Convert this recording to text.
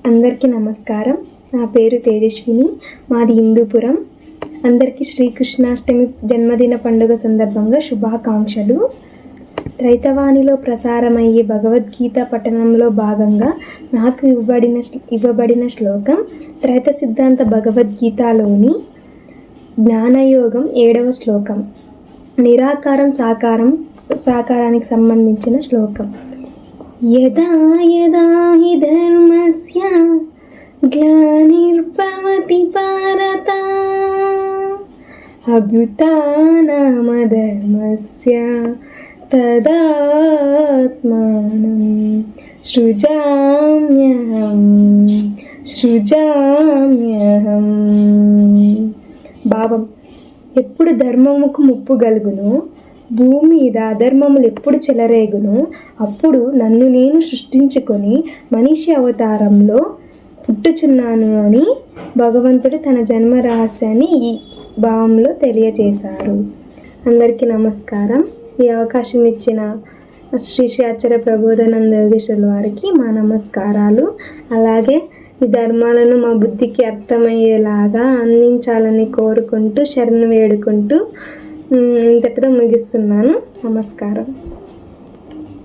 అందరికీ నమస్కారం. నా పేరు తేజస్విని. మాది హిందూపురం. అందరికీ శ్రీకృష్ణాష్టమి జన్మదిన పండుగ సందర్భంగా శుభాకాంక్షలు. రైతవాణిలో ప్రసారమయ్యే భగవద్గీత పఠనంలో భాగంగా నాకు ఇవ్వబడిన శ్లోకం త్రైత సిద్ధాంత భగవద్గీతలోని జ్ఞానయోగం 7వ శ్లోకం. నిరాకారం సాకారానికి సంబంధించిన శ్లోకం. యదా యదా హి ధర్మస్య గ్లానిర్భవతి భారత అభ్యుత్థానమధర్మస్య తదాత్మానం సృజామ్యహం. భావం: ఎప్పుడు ధర్మముకు ముప్పు గలుగునో, భూమి మీద అధర్మములు ఎప్పుడు చెలరేగునో అప్పుడు నన్ను నేను సృష్టించుకొని మనిషి అవతారంలో పుట్టుచున్నాను అని భగవంతుడు తన జన్మ రహస్యాన్ని ఈ భావంలో తెలియజేశారు. అందరికీ నమస్కారం. ఈ అవకాశం ఇచ్చిన శ్రీ ఆచార్య ప్రబోధానంద యోగేశ్వరుల వారికి మా నమస్కారాలు. అలాగే ఈ ధర్మాలను మా బుద్ధికి అర్థమయ్యేలాగా అందించాలని కోరుకుంటూ శరణు వేడుకుంటూ ఇంతటితో ముగిస్తున్నాను. నమస్కారం.